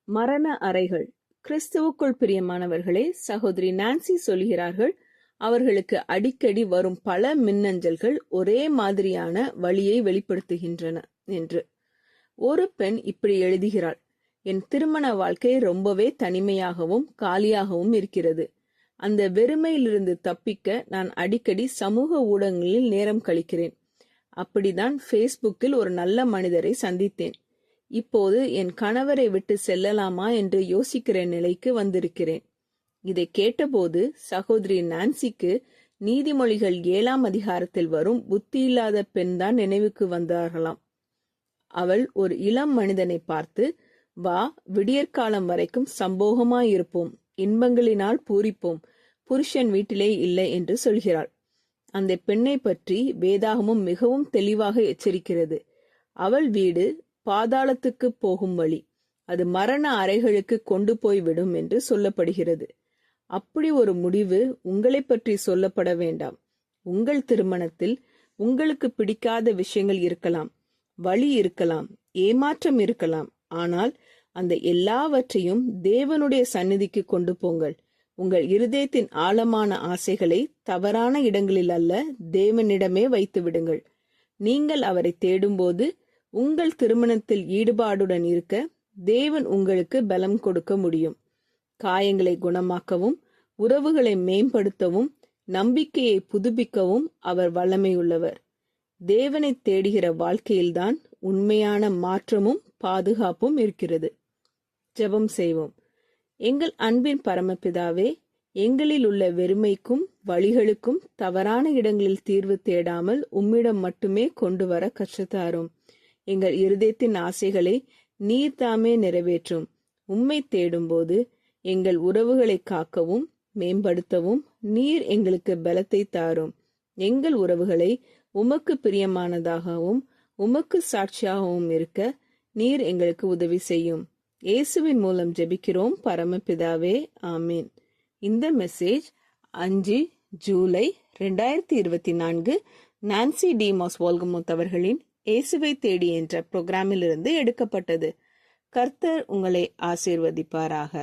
மரண அறைகள். கிறிஸ்துவுக்குள் பிரியமானவர்களே, சகோதரி நான்சி சொல்கிறார்கள், அவர்களுக்கு அடிக்கடி வரும் பல மின்னஞ்சல்கள் ஒரே மாதிரியான வழியை வெளிப்படுத்துகின்றன என்று. ஒரு பெண் இப்படி எழுதுகிறாள்: என் திருமண வாழ்க்கை ரொம்பவே தனிமையாகவும் காலியாகவும் இருக்கிறது. அந்த வெறுமையிலிருந்து தப்பிக்க நான் அடிக்கடி சமூக ஊடகங்களில் நேரம் கழிக்கிறேன். அப்படிதான் ஃபேஸ்புக்கில் ஒரு நல்ல மனிதரை சந்தித்தேன். இப்போது என் கணவரை விட்டு செல்லலாமா என்று யோசிக்கிற நிலைக்கு வந்திருக்கிறேன். இதை கேட்டபோது சகோதரி நான்சிக்கு நீதிமொழிகள் 7ஆம் அதிகாரத்தில் வரும் புத்தியில்லாத பெண்தான் நினைவுக்கு வந்தார்களாம். அவள் ஒரு இளம் மனிதனை பார்த்து, வா, விடியற்காலம் வரைக்கும் சம்போகமாயிருப்போம், இன்பங்களினால் பூரிப்போம், புருஷன் வீட்டிலே இல்லை என்று சொல்கிறாள். அந்த பெண்ணை பற்றி வேதாகமும் மிகவும் தெளிவாக எச்சரிக்கிறது. அவள் வீடு பாதாளத்துக்கு போகும் வழி, அது மரண அறைகளுக்கு கொண்டு போய் விடும் என்று சொல்லப்படுகிறது. அப்படி ஒரு முடிவு உங்களை பற்றி சொல்லப்பட வேண்டாம். உங்கள் திருமணத்தில் உங்களுக்கு பிடிக்காத விஷயங்கள் இருக்கலாம், வலி இருக்கலாம், ஏமாற்றம் இருக்கலாம். ஆனால் அந்த எல்லாவற்றையும் தேவனுடைய சந்நிதிக்கு கொண்டு போங்கள். உங்கள் இருதயத்தின் ஆழமான ஆசைகளை தவறான இடங்களில் அல்ல, தேவனிடமே வைத்து விடுங்கள். நீங்கள் அவரை தேடும்போது உங்கள் திருமணத்தில் ஈடுபாடுடன் இருக்க தேவன் உங்களுக்கு பலம் கொடுக்க முடியும். காயங்களை குணமாக்கவும், உறவுகளை மேம்படுத்தவும், நம்பிக்கையை புதுப்பிக்கவும் அவர் வல்லமையுள்ளவர். தேவனை தேடுகிற வாழ்க்கையில்தான் உண்மையான மாற்றமும் பாதுகாப்பும் இருக்கிறது. ஜெபம் செய்வோம். எங்கள் அன்பின் பரமபிதாவே, எங்களில் உள்ள வெறுமைக்கும் வழிகளுக்கும் தவறான இடங்களில் தீர்வு தேடாமல் உம்மிடம் மட்டுமே கொண்டு வர கற்றுத்தாரும். எங்கள் இருதயத்தின் ஆசைகளை நீர் தாமே நிறைவேற்றும். உம்மை தேடும்போது எங்கள் உறவுகளை காக்கவும் மேம்படுத்தவும் நீர் எங்களுக்கு பலத்தை தாரும். எங்கள் உறவுகளை உமக்கு பிரியமானதாகவும் உமக்கு சாட்சியாகவும் இருக்க நீர் எங்களுக்கு உதவி செய்யும். இயேசுவின் மூலம் ஜெபிக்கிறோம் பரமபிதாவே, ஆமீன். இந்த மெசேஜ் 5 ஜூலை 2024 நான்சி டிமாஸ் வால்கமுத் அவர்களின் இயேசுவை தேடி என்ற புரோகிராமிலிருந்து எடுக்கப்பட்டது. கர்த்தர் உங்களை ஆசீர்வதிப்பாராக.